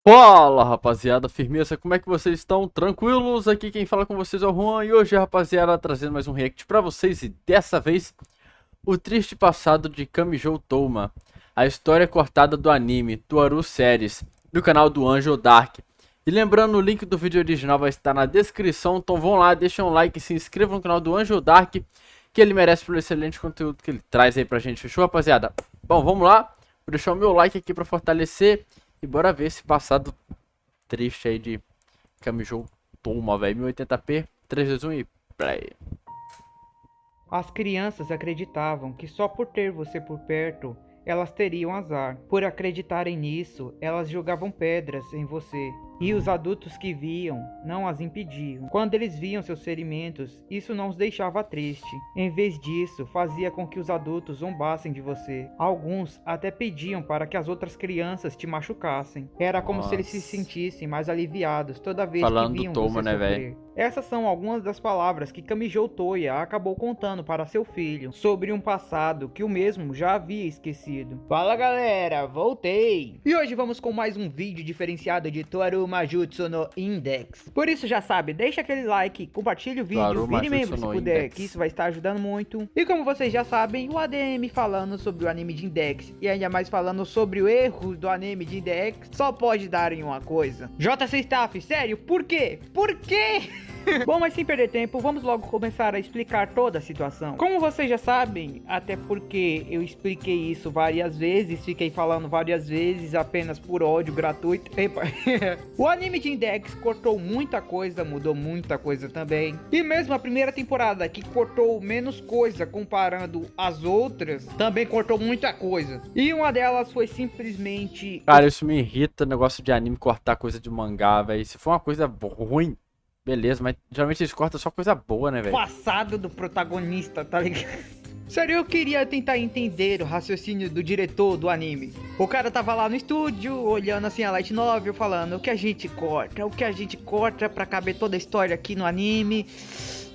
Fala rapaziada, firmeza, como é que vocês estão? Tranquilos? Aqui quem fala com vocês é o Juan e hoje rapaziada trazendo mais um react pra vocês e dessa vez o triste passado de Kamijou Touma, a história cortada do anime Toaru Series, do canal do Angel Dark. E lembrando, o link do vídeo original vai estar na descrição, então vão lá, deixem um like e se inscrevam no canal do Angel Dark, que ele merece pelo excelente conteúdo que ele traz aí pra gente, fechou rapaziada? Bom, vamos lá, vou deixar o meu like aqui pra fortalecer. E bora ver esse passado triste aí de Kamijou Touma, velho. 1080p, 3, 2, 1 e play. As crianças acreditavam que só por ter você por perto, elas teriam azar. Por acreditarem nisso, elas jogavam pedras em você. E os adultos que viam não as impediam. Quando eles viam seus ferimentos, isso não os deixava triste. Em vez disso, fazia com que os adultos zombassem de você. Alguns até pediam para que as outras crianças te machucassem. Era como se eles se sentissem mais aliviados toda vez Falando que viam do Touma, você né, sofrer. velho? Essas são algumas das palavras que Kamijou Toya acabou contando para seu filho sobre um passado que o mesmo já havia esquecido. Fala galera, voltei! E hoje vamos com mais um vídeo diferenciado de Toaru Majutsu no Index. Por isso já sabe, deixa aquele like, compartilha o vídeo, Toaru vire Majutsu membro se no puder, Index. que isso vai estar ajudando muito. E como vocês já sabem, o ADM falando sobre o anime de Index e ainda mais falando sobre o erro do anime de Index, só pode dar em uma coisa. JC Staff, sério, por quê? Por quê? Bom, mas sem perder tempo, vamos logo começar a explicar toda a situação. Como vocês já sabem, até porque eu expliquei isso várias vezes, fiquei falando várias vezes apenas por ódio gratuito. Epa. O anime de Index cortou muita coisa, mudou muita coisa também. E mesmo a primeira temporada, que cortou menos coisa comparando as outras, também cortou muita coisa. E uma delas foi simplesmente... Cara, isso me irrita, negócio de anime cortar coisa de mangá, velho. Se for uma coisa ruim, beleza, mas geralmente eles cortam só coisa boa, né, velho? Passado do protagonista, tá ligado? Sério, eu queria tentar entender o raciocínio do diretor do anime. O cara tava lá no estúdio, olhando assim a light novel, falando o que a gente corta pra caber toda a história aqui no anime.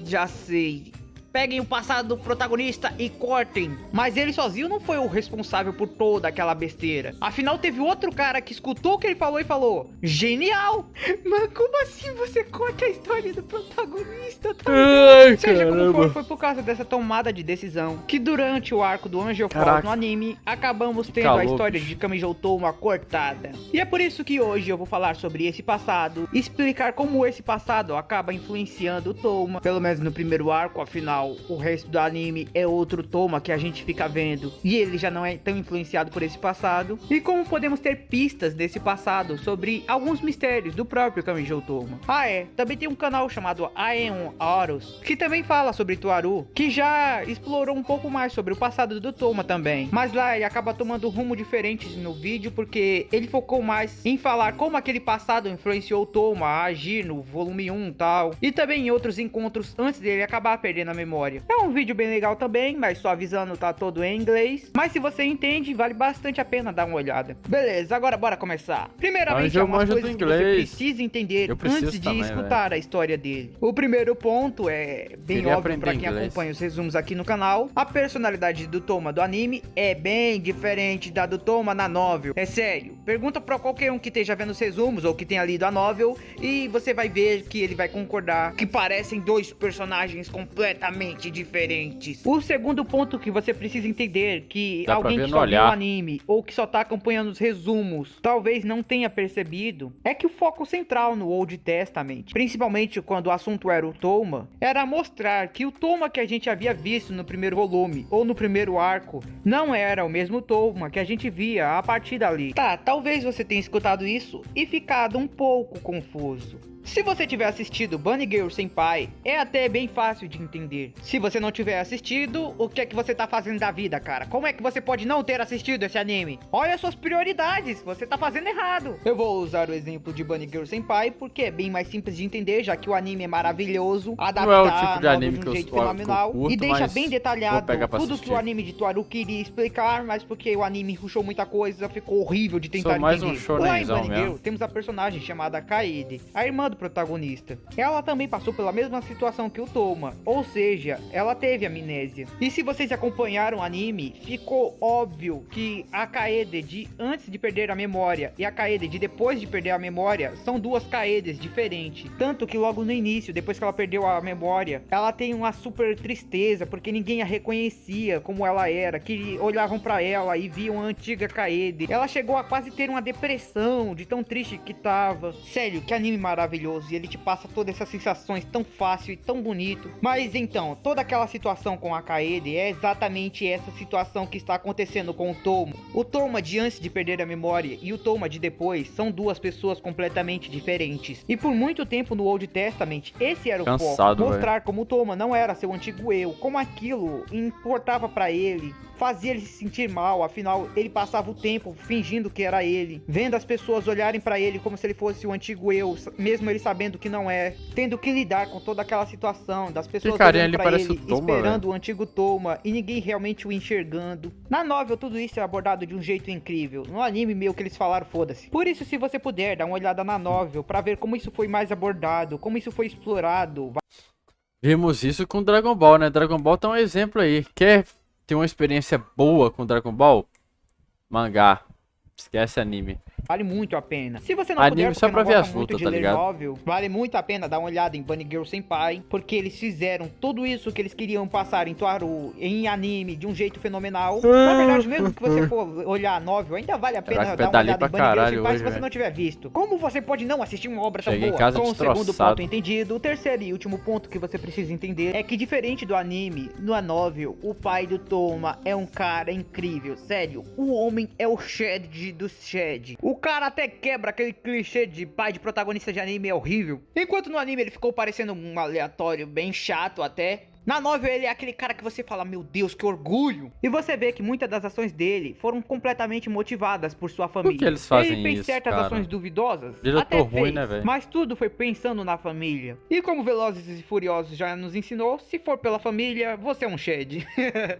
Já sei. Peguem o passado do protagonista e cortem. Mas ele sozinho não foi o responsável por toda aquela besteira. Afinal, teve outro cara que escutou o que ele falou e falou: genial! Mas como assim você corta a história do protagonista? Ai, Seja como for, caramba. foi por causa dessa tomada de decisão que durante o arco do Angel Falls Caraca. no anime, acabamos tendo calor, a história bicho. de Kamijou Touma cortada. E é por isso que hoje eu vou falar sobre esse passado, explicar como esse passado acaba influenciando o Touma, pelo menos no primeiro arco, afinal o resto do anime é outro Touma que a gente fica vendo e ele já não é tão influenciado por esse passado, e como podemos ter pistas desse passado sobre alguns mistérios do próprio Kamijou Touma. Ah é, também tem um canal chamado Aeon Horus, que também fala sobre Toaru, que já explorou um pouco mais sobre o passado do Touma também, mas lá ele acaba tomando um rumo diferente no vídeo, porque ele focou mais em falar como aquele passado influenciou o Touma a agir no volume 1 e tal, e também em outros encontros antes dele acabar perdendo a memória. É um vídeo bem legal também, mas só avisando, tá todo em inglês, mas se você entende, vale bastante a pena dar uma olhada. Beleza, agora bora começar. Primeiramente, Eu algumas manjo do coisas que você inglês. precisa entender Eu preciso antes de também, escutar a história dele. O primeiro ponto é bem Queria óbvio pra aprender quem inglês. acompanha os resumos aqui no canal. A personalidade do Touma do anime é bem diferente da do Touma na novel. É sério, pergunta pra qualquer um que esteja vendo os resumos ou que tenha lido a novel e você vai ver que ele vai concordar que parecem dois personagens completamente diferentes. O segundo ponto que você precisa entender que Dá pra alguém ver que no só viu o olhar. anime ou que só tá acompanhando os resumos talvez não tenha percebido é que o foco central no Old Testament, principalmente quando o assunto era o Touma, era mostrar que o Touma que a gente havia visto no primeiro volume ou no primeiro arco não era o mesmo Touma que a gente via a partir dali. Tá, talvez você tenha escutado isso e ficado um pouco confuso. Se você tiver assistido Bunny Girl Senpai, é até bem fácil de entender. Se você não tiver assistido, o que é que você tá fazendo da vida, cara? Como é que você pode não ter assistido esse anime? Olha suas prioridades, você tá fazendo errado. Eu vou usar o exemplo de Bunny Girl Senpai porque é bem mais simples de entender, já que o anime é maravilhoso, adaptar Não é o tipo de a anime novela que de um eu jeito sou- fenomenal que eu curto, e deixa mas bem vou detalhado pegar pra tudo que assistir. o anime de Toaru queria explicar, mas porque o anime rushou muita coisa, ficou horrível de tentar Sou mais um entender. Lá em shonenzão Bunny Girl, mesmo. temos a personagem chamada Kaede, a irmã do do protagonista. Ela também passou pela mesma situação que o Toma, ou seja, ela teve amnésia. E se vocês acompanharam o anime, ficou óbvio que a Kaede de antes de perder a memória e a Kaede de depois de perder a memória são duas Kaedes diferentes. Tanto que logo no início, depois que ela perdeu a memória, ela tem uma super tristeza porque ninguém a reconhecia como ela era, que olhavam pra ela e viam a antiga Kaede. Ela chegou a quase ter uma depressão de tão triste que tava. Sério, que anime maravilhoso, e ele te passa todas essas sensações tão fácil e tão bonito. Mas então, toda aquela situação com a Kaede é exatamente essa situação que está acontecendo com o Toma. O Toma de antes de perder a memória e o Toma de depois são duas pessoas completamente diferentes. E por muito tempo no Old Testament, esse era o foco, mostrar como o Toma não era seu antigo eu, como aquilo importava pra ele, fazia ele se sentir mal, afinal ele passava o tempo fingindo que era ele, vendo as pessoas olharem pra ele como se ele fosse o antigo eu, mesmo ele sabendo que não é, tendo que lidar com toda aquela situação das pessoas olhando pra ele, esperando o antigo Toma e ninguém realmente o enxergando. Na novel tudo isso é abordado de um jeito incrível, no anime meio que eles falaram foda-se. Por isso, se você puder dar uma olhada na novel pra ver como isso foi mais abordado, como isso foi explorado. Vimos isso com Dragon Ball, né? Dragon Ball tá um exemplo aí. Quer ter uma experiência boa com Dragon Ball? Mangá. Esquece anime. Vale muito a pena. Se você não anime puder, só pra não ver as gosta muito lutas, de tá ler ligado? novel, vale muito a pena dar uma olhada em Bunny Girl Senpai, porque eles fizeram tudo isso que eles queriam passar em Toaru, em anime, de um jeito fenomenal. Na verdade, mesmo que você for olhar a novel, ainda vale a pena dar uma olhada em Bunny Girl Senpai se você não tiver visto. Como você pode não assistir uma obra tão boa? Com o segundo ponto entendido, o terceiro e último ponto que você precisa entender é que, diferente do anime, no novel, o pai do Toma é um cara incrível. Sério, o homem é o Shed do Shed. O cara até quebra aquele clichê de pai de protagonista de anime é horrível. Enquanto no anime ele ficou parecendo um aleatório bem chato até. Na novel ele é aquele cara que você fala, meu Deus, que orgulho. E você vê que muitas das ações dele foram completamente motivadas por sua família. Por que eles fazem ele fez isso, certas cara? ações duvidosas, Diretor até ruim, fez, né, velho? mas tudo foi pensando na família. E como Velozes e Furiosos já nos ensinou, se for pela família, você é um Shed.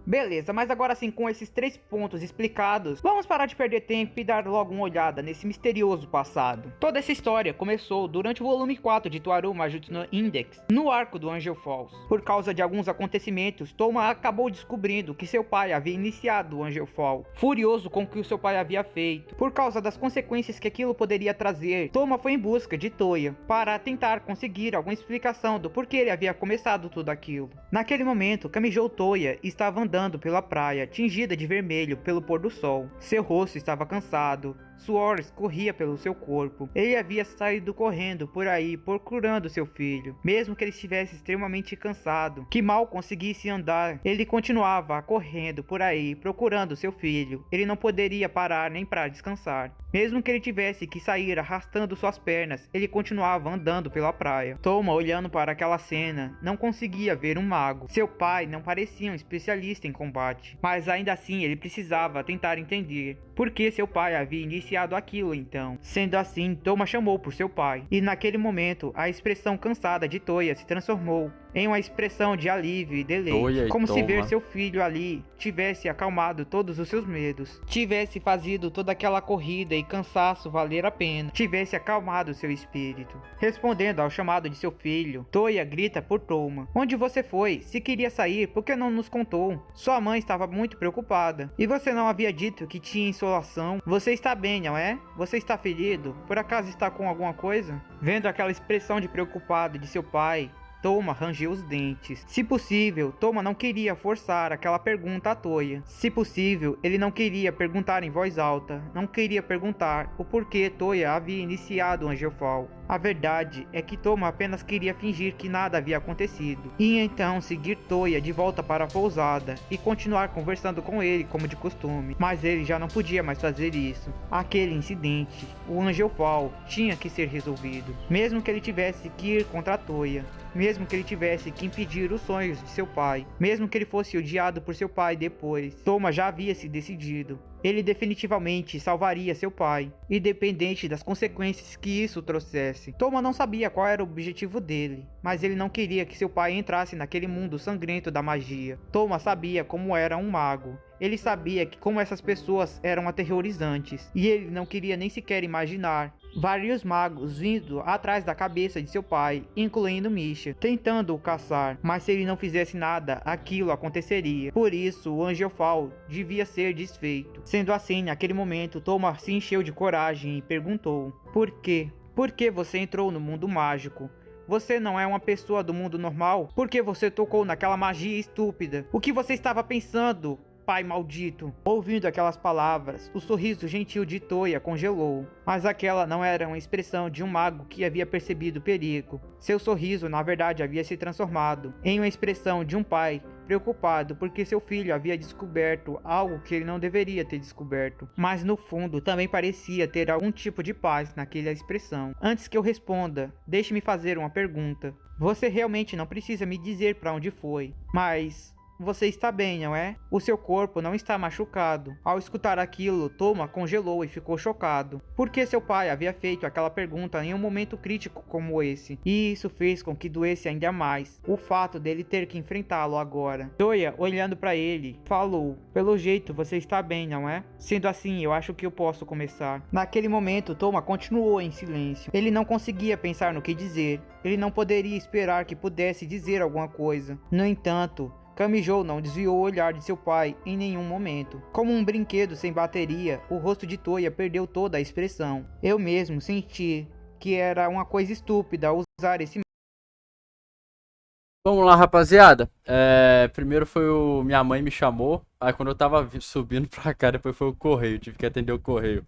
Beleza, mas agora sim, com esses 3 pontos explicados, vamos parar de perder tempo e dar logo uma olhada nesse misterioso passado. Toda essa história começou durante o volume 4 de Toaru Majutsu no Index, no arco do Angel Falls. Por causa de alguns acontecimentos, Toma acabou descobrindo que seu pai havia iniciado o Angel Fall, furioso com o que o seu pai havia feito. Por causa das consequências que aquilo poderia trazer, Toma foi em busca de Toya para tentar conseguir alguma explicação do porquê ele havia começado tudo aquilo. Naquele momento, Kamijou Toya estava andando pela praia, tingida de vermelho pelo pôr do sol. Seu rosto estava cansado, suor escorria pelo seu corpo. Ele havia saído correndo por aí procurando seu filho, mesmo que ele estivesse extremamente cansado, que mal conseguisse andar. Ele continuava correndo por aí procurando seu filho. Ele não poderia parar nem para descansar. Mesmo que ele tivesse que sair arrastando suas pernas, ele continuava andando pela praia. Toma, olhando para aquela cena, não conseguia ver um mago. Seu pai não parecia um especialista em combate, mas ainda assim ele precisava tentar entender por que seu pai havia iniciado aquilo então. Sendo assim, Toma chamou por seu pai, e naquele momento a expressão cansada de Toya se transformou em uma expressão de alívio e deleite, como se ver seu filho ali tivesse acalmado todos os seus medos, tivesse fazido toda aquela corrida e cansaço valer a pena, tivesse acalmado seu espírito. Respondendo ao chamado de seu filho, Toya grita por Toma: onde você foi? Se queria sair, por que não nos contou? Sua mãe estava muito preocupada. E você não havia dito que tinha insolação? Você está bem, não é? Você está ferido? Por acaso está com alguma coisa? Vendo aquela expressão de preocupado de seu pai, Toma rangeu os dentes. Se possível, Toma não queria forçar aquela pergunta à Toya. Se possível, ele não queria perguntar em voz alta. Não queria perguntar o porquê Toya havia iniciado o Angel Fall. A verdade é que Toma apenas queria fingir que nada havia acontecido, e então seguir Toya de volta para a pousada e continuar conversando com ele como de costume. Mas ele já não podia mais fazer isso. Aquele incidente, o Angel Fall, tinha que ser resolvido, mesmo que ele tivesse que ir contra a Toya, mesmo que ele tivesse que impedir os sonhos de seu pai, mesmo que ele fosse odiado por seu pai depois. Toma já havia se decidido. ele definitivamente salvaria seu pai, independente das consequências que isso trouxesse. Toma não sabia qual era o objetivo dele, mas ele não queria que seu pai entrasse naquele mundo sangrento da magia. Toma sabia como era um mago. Ele sabia que como essas pessoas eram aterrorizantes, e ele não queria nem sequer imaginar vários magos vindo atrás da cabeça de seu pai, incluindo Misha, tentando o caçar, mas se ele não fizesse nada, aquilo aconteceria. Por isso, o Angelfall devia ser desfeito. Sendo assim, naquele momento, Toma se encheu de coragem e perguntou: Por quê? Por que você entrou no mundo mágico? Você não é uma pessoa do mundo normal? Por que você tocou naquela magia estúpida? O que você estava pensando, pai maldito? Ouvindo aquelas palavras, o sorriso gentil de Toya congelou. Mas aquela não era uma expressão de um mago que havia percebido o perigo. Seu sorriso, na verdade, havia se transformado em uma expressão de um pai preocupado porque seu filho havia descoberto algo que ele não deveria ter descoberto. Mas no fundo também parecia ter algum tipo de paz naquela expressão. Antes que eu responda, deixe-me fazer uma pergunta. Você realmente não precisa me dizer para onde foi, mas você está bem, não é? O seu corpo não está machucado. Ao escutar aquilo, Toma congelou e ficou chocado. Por que seu pai havia feito aquela pergunta em um momento crítico como esse? E isso fez com que doesse ainda mais o fato dele ter que enfrentá-lo agora. Toya, olhando para ele, falou: Pelo jeito, você está bem, não é? Sendo assim, eu acho que eu posso começar. Naquele momento, Toma continuou em silêncio. Ele não conseguia pensar no que dizer. Ele não poderia esperar que pudesse dizer alguma coisa. No entanto, Kamijo não desviou o olhar de seu pai em nenhum momento. Como um brinquedo sem bateria, o rosto de Toya perdeu toda a expressão. Eu mesmo senti que era uma coisa estúpida usar esse... Vamos lá, rapaziada. Primeiro foi minha mãe me chamou. Aí quando eu tava subindo pra cá, depois foi o correio. Tive que atender o correio.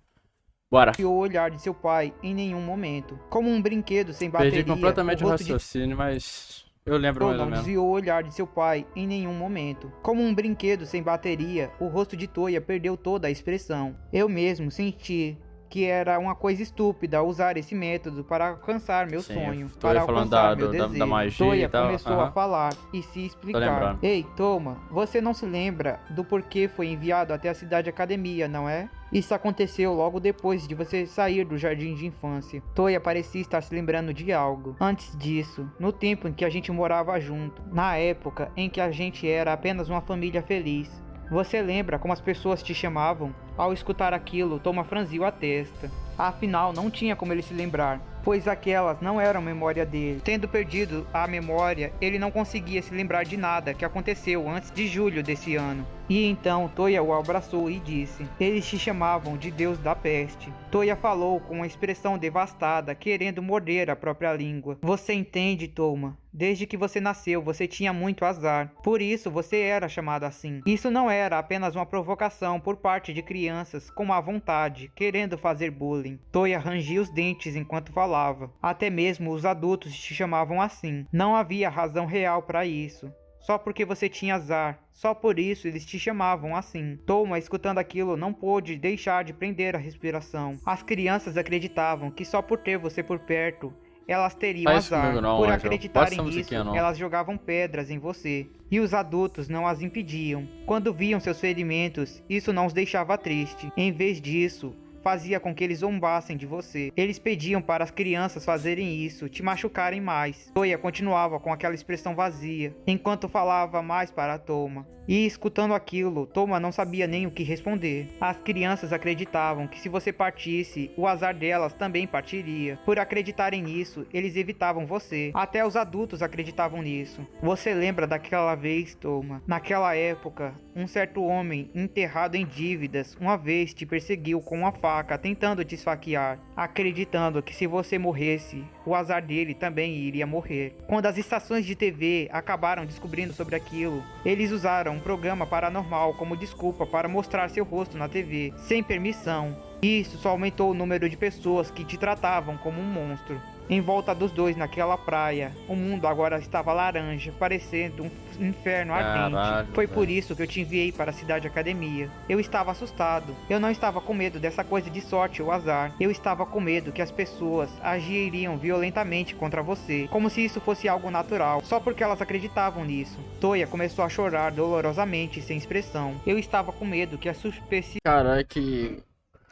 Bora. O olhar de seu pai em nenhum momento. Como um brinquedo sem bateria. Perdi completamente o raciocínio, mas eu lembro mais ou menos. Não desviou o olhar de seu pai em nenhum momento. Como um brinquedo sem bateria, o rosto de Toya perdeu toda a expressão. Eu mesmo senti que era uma coisa estúpida usar esse método para alcançar meu sonho, para alcançar meu desejo. Da magia Toya e tal. começou a falar e se explicar. Ei, Toma, você não se lembra do porquê foi enviado até a cidade academia, não é? Isso aconteceu logo depois de você sair do jardim de infância. Toya parecia estar se lembrando de algo. Antes disso, no tempo em que a gente morava junto, na época em que a gente era apenas uma família feliz. Você lembra como as pessoas te chamavam? Ao escutar aquilo, Toma franziu a testa. Afinal, não tinha como ele se lembrar, pois aquelas não eram memória dele. Tendo perdido a memória, ele não conseguia se lembrar de nada que aconteceu antes de julho desse ano. E então Toya o abraçou e disse: Eles te chamavam de Deus da Peste. Toya falou com uma expressão devastada, querendo morder a própria língua. Você entende, Toma? Desde que você nasceu, você tinha muito azar. Por isso, você era chamado assim. Isso não era apenas uma provocação por parte de crianças com má vontade, querendo fazer bullying. Toya rangia os dentes enquanto falava. Até mesmo os adultos te chamavam assim. Não havia razão real para isso. Só porque você tinha azar. Só por isso eles te chamavam assim. Toma, escutando aquilo, não pôde deixar de prender a respiração. As crianças acreditavam que só por ter você por perto, elas teriam azar. Por acreditarem nisso, elas jogavam pedras em você. E os adultos não as impediam. Quando viam seus ferimentos, isso não os deixava triste. Em vez disso, fazia com que eles zombassem de você. Eles pediam para as crianças fazerem isso, te machucarem mais. Toya continuava com aquela expressão vazia, enquanto falava mais para Toma. E escutando aquilo, Toma não sabia nem o que responder. As crianças acreditavam que se você partisse, o azar delas também partiria. Por acreditarem nisso, eles evitavam você. Até os adultos acreditavam nisso. Você lembra daquela vez, Toma? Naquela época, um certo homem enterrado em dívidas uma vez te perseguiu com uma faca, tentando te esfaquear, acreditando que se você morresse, o azar dele também iria morrer. Quando as estações de TV acabaram descobrindo sobre aquilo, eles usaram um programa paranormal como desculpa para mostrar seu rosto na TV, sem permissão. Isso só aumentou o número de pessoas que te tratavam como um monstro. em volta dos dois naquela praia. O mundo agora estava laranja, parecendo um inferno ardente. Caralho, Foi velho. por isso que eu te enviei para a cidade academia. Eu estava assustado. Eu não estava com medo dessa coisa de sorte ou azar. Eu estava com medo que as pessoas agiriam violentamente contra você, como se isso fosse algo natural, só porque elas acreditavam nisso. Toya começou a chorar dolorosamente, sem expressão. Eu estava com medo que a superstição... Cara, é que.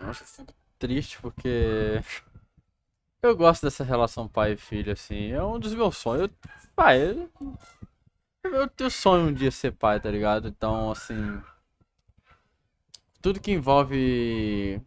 Nossa, eu fico triste porque. Eu gosto dessa relação pai e filho, assim. É um dos meus sonhos. Pai, eu tenho sonho um dia ser pai, tá ligado? Então, assim. Tudo que envolve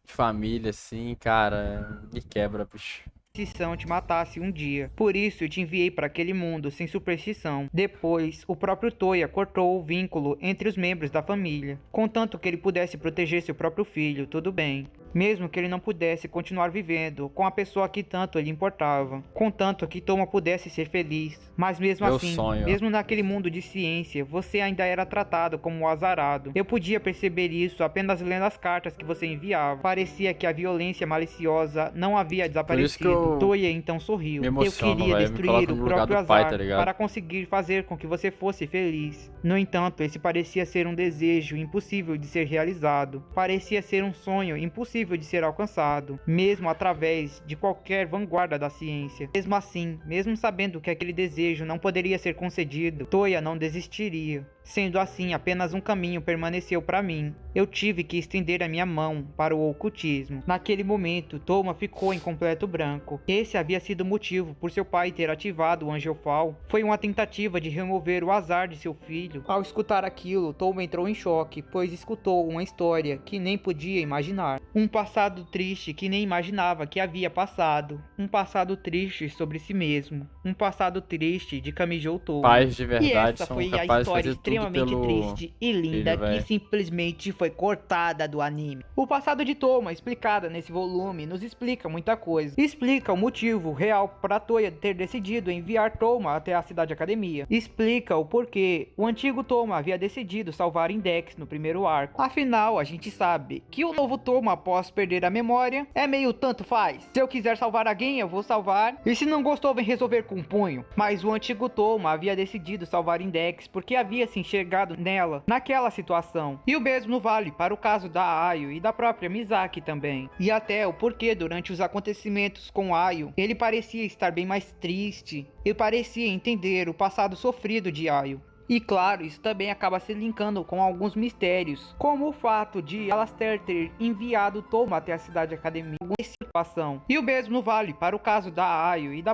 família, assim, cara, me quebra, bicho. te matasse um dia. Por isso eu te enviei para aquele mundo sem superstição. Depois, o próprio Toya cortou o vínculo entre os membros da família, contanto que ele pudesse proteger seu próprio filho, tudo bem. Mesmo que ele não pudesse continuar vivendo com a pessoa que tanto lhe importava, contanto que Toma pudesse ser feliz. Mas mesmo Meu assim, sonho. mesmo naquele mundo de ciência, você ainda era tratado como um azarado. Eu podia perceber isso apenas lendo as cartas que você enviava. Parecia que a violência maliciosa não havia Por isso que desaparecido. eu Toya então sorriu. me Eu emociono, queria velho. Me destruir coloca o no lugar próprio do pai, azar tá ligado? para conseguir fazer com que você fosse feliz. No entanto, esse parecia ser um desejo impossível de ser realizado. Parecia ser um sonho impossível de ser alcançado, mesmo através de qualquer vanguarda da ciência. Mesmo assim, mesmo sabendo que aquele desejo não poderia ser concedido, Toya não desistiria. Sendo assim, apenas um caminho permaneceu para mim. Eu tive que estender a minha mão para o ocultismo. Naquele momento, Toma ficou em completo branco. Esse havia sido o motivo por seu pai ter ativado o Angelfall. Foi uma tentativa de remover o azar de seu filho. Ao escutar aquilo, Toma entrou em choque, pois escutou uma história que nem podia imaginar. Um passado triste que nem imaginava que havia passado. Um passado triste sobre si mesmo. Um passado triste de Kamijou Toma. Pais de E verdade essa são foi a capazes de história fazer tudo extremamente pelo triste e linda filho, que velho. simplesmente foi cortada do anime. O passado de Toma, explicada nesse volume, nos explica muita coisa. Explica o motivo real para Toya ter decidido enviar Toma até a cidade academia. Explica o porquê o antigo Toma havia decidido salvar Index no primeiro arco. Afinal, a gente sabe que o novo Toma, após perder a memória, é meio tanto faz. Se eu quiser salvar alguém, eu vou salvar. E se não gostou, vem resolver com um punho. Mas o antigo Toma havia decidido salvar Index porque havia se enxergado nela, naquela situação. E o mesmo vale para o caso da Ayo e da própria Misaki também. E até o porquê durante os acontecimentos com Ayo, ele parecia estar bem mais triste. Ele parecia entender o passado sofrido de Ayo. E claro, isso também acaba se linkando com alguns mistérios, como o fato de Alastair ter enviado Toma até a cidade academia em situação. E o mesmo vale para o caso da Ayo e da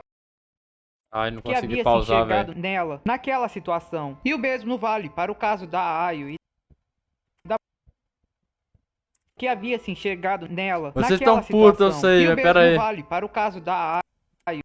Ai, não que consegui havia se pausar, enxergado velho. nela, naquela situação. E o mesmo vale para o caso da Ayo e da que havia se enxergado nela, Vocês naquela tão putos, eu situação. sei, E o mas pera mesmo aí. vale para o caso da Ayo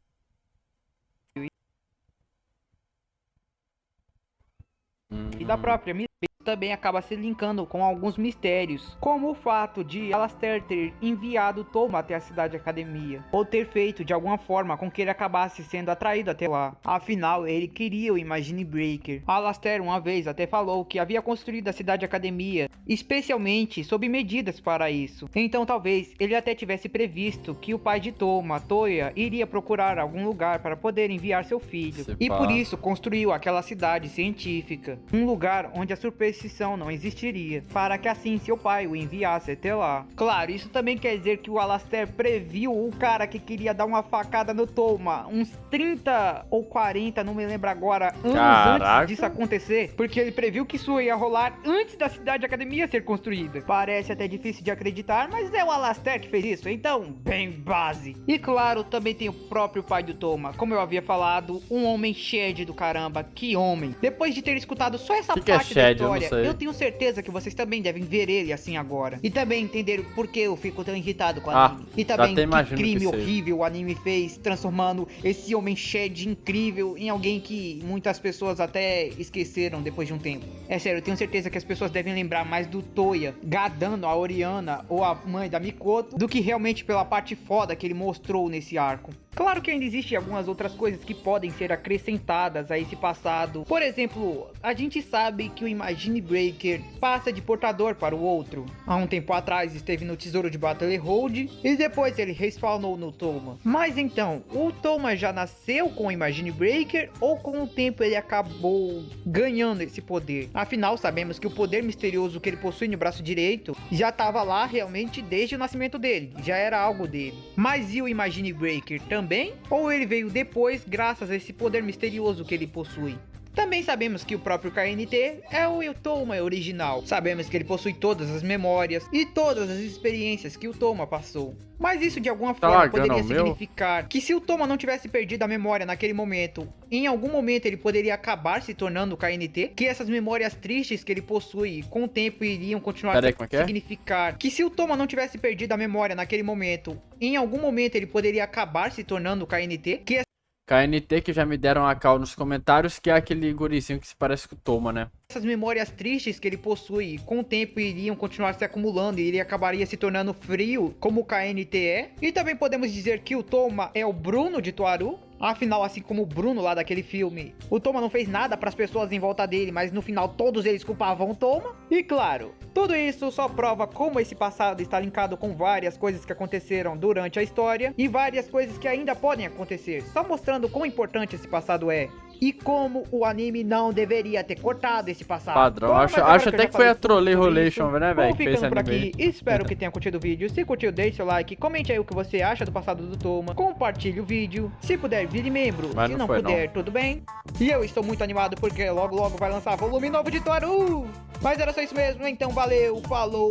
e da própria Misaki. Também acaba se linkando com alguns mistérios, como o fato de Alastair ter enviado Toma até a cidade academia, ou ter feito de alguma forma com que ele acabasse sendo atraído até lá. Afinal, ele queria o Imagine Breaker. Alastair uma vez até falou que havia construído a cidade academia, especialmente sob medidas para isso. Então talvez ele até tivesse previsto que o pai de Toma, Toya, iria procurar algum lugar para poder enviar seu filho. Se E pá. por isso construiu aquela cidade científica, um lugar onde a superstição não existiria, para que assim seu pai o enviasse até lá. Claro, isso também quer dizer que o Alastair previu o cara que queria dar uma facada no Toma uns 30 ou 40, não me lembro agora, anos Caraca. antes disso acontecer, porque ele previu que isso ia rolar antes da cidade academia ser construída. Parece até difícil de acreditar, mas é o Alastair que fez isso, então bem base. E claro, também tem o próprio pai do Toma, como eu havia falado, um homem shed do caramba, que homem. Depois de ter escutado só essa Que é parte da shed? Eu não história, sei. eu tenho certeza que vocês também devem ver ele assim agora. E também entender por que eu fico tão irritado com o anime. E também até que imagino crime que seja. horrível o anime fez, transformando esse homem shed incrível em alguém que muitas pessoas até esqueceram depois de um tempo. É sério, eu tenho certeza que as pessoas devem lembrar mais do Toya gadando a Oriana ou a mãe da Mikoto do que realmente pela parte foda que ele mostrou nesse arco. Claro que ainda existem algumas outras coisas que podem ser acrescentadas a esse passado. Por exemplo, a gente sabe que o Imagine Imagine Breaker passa de portador para o outro. Há um tempo atrás esteve no Tesouro de Battlehold e depois ele respawnou no Toma. Mas então, o Toma já nasceu com o Imagine Breaker ou com o tempo ele acabou ganhando esse poder? Afinal, sabemos que o poder misterioso que ele possui no braço direito já estava lá realmente desde o nascimento dele, já era algo dele. Mas e o Imagine Breaker também? Ou ele veio depois graças a esse poder misterioso que ele possui? Também sabemos que o próprio KNT é o Toma original. Sabemos que ele possui todas as memórias e todas as experiências que o Toma passou. Mas isso de alguma forma poderia significar que se o Toma não tivesse perdido a memória naquele momento, em algum momento ele poderia acabar se tornando o KNT? Que essas memórias tristes que ele possui com o tempo iriam continuar a significar que se o Toma não tivesse perdido a memória naquele momento, em algum momento ele poderia acabar se tornando o KNT? Que KNT que já me deram a cal nos comentários, que é aquele gurizinho que se parece com o Toma, né? Essas memórias tristes que ele possui, com o tempo iriam continuar se acumulando e ele acabaria se tornando frio, como o KNT é. E também podemos dizer que o Toma é o Bruno de Toaru. Afinal, assim como o Bruno lá daquele filme, o Toma não fez nada para as pessoas em volta dele, mas no final todos eles culpavam o Toma. E claro, tudo isso só prova como esse passado está linkado com várias coisas que aconteceram durante a história e várias coisas que ainda podem acontecer, só mostrando quão importante esse passado é. E como o anime não deveria ter cortado esse passado. Padrão, acho até que foi a Trolley Rolation, né, velho? Vou ficando por aqui, espero que tenha curtido o vídeo. Se curtiu, deixe seu like, comente aí o que você acha do passado do Toma, compartilhe o vídeo. Se puder, vire membro, se não puder, tudo bem. E eu estou muito animado porque logo logo vai lançar volume novo de Toaru. Mas era só isso mesmo, então valeu, falou,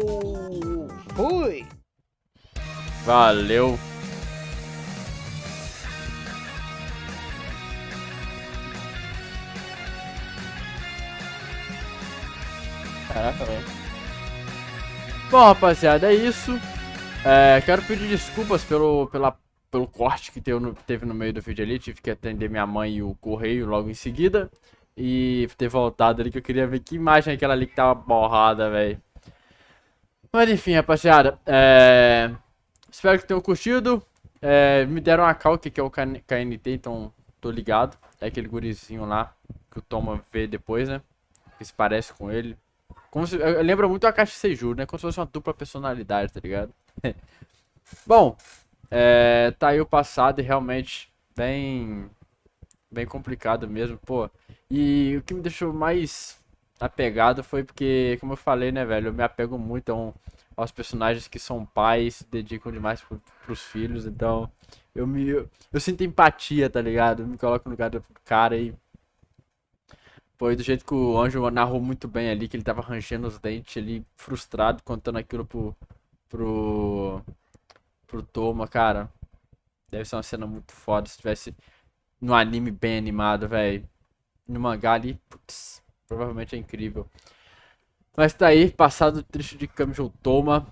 fui! Valeu! Caraca, velho. Bom, rapaziada, é isso. Quero pedir desculpas pelo corte que teve no meio do vídeo ali. Tive que atender minha mãe e o correio logo em seguida. E ter voltado ali, que eu queria ver que imagem é aquela ali que tava borrada, velho. Mas enfim, rapaziada. Espero que tenham curtido. Me deram a cal que é o KNT, então tô ligado. É aquele gurizinho lá que o Toma vê depois, né? Que se parece com ele. Lembra muito a Caixa Seiju, né? Como se fosse uma dupla personalidade, tá ligado? Bom, tá aí o passado e realmente bem complicado mesmo, pô. E o que me deixou mais apegado foi porque, como eu falei, né, velho, eu me apego muito aos personagens que são pais, se dedicam demais pros filhos, então eu sinto empatia, tá ligado? Eu me coloco no lugar do cara e... Foi do jeito que o Anjo narrou muito bem ali, que ele tava rangendo os dentes ali, frustrado, contando aquilo pro Toma, cara. Deve ser uma cena muito foda se tivesse no anime bem animado, velho. No mangá ali, putz, provavelmente é incrível. Mas tá aí, passado triste de Kamijou Toma.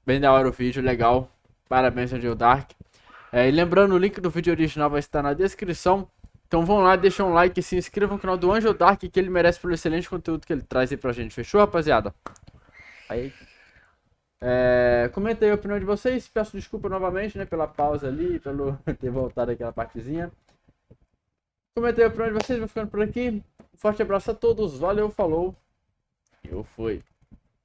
Bem da hora o vídeo, legal. Parabéns, Angel Dark. E lembrando, o link do vídeo original vai estar na descrição. Então vão lá, deixam um like e se inscrevam no canal do Angel Dark, que ele merece pelo excelente conteúdo que ele traz aí pra gente. Fechou, rapaziada? Aí. Comenta aí a opinião de vocês. Peço desculpa novamente, né, pela pausa ali, pelo ter voltado aquela partezinha. Comenta aí a opinião de vocês, vou ficando por aqui. Um forte abraço a todos, valeu, falou. Eu fui.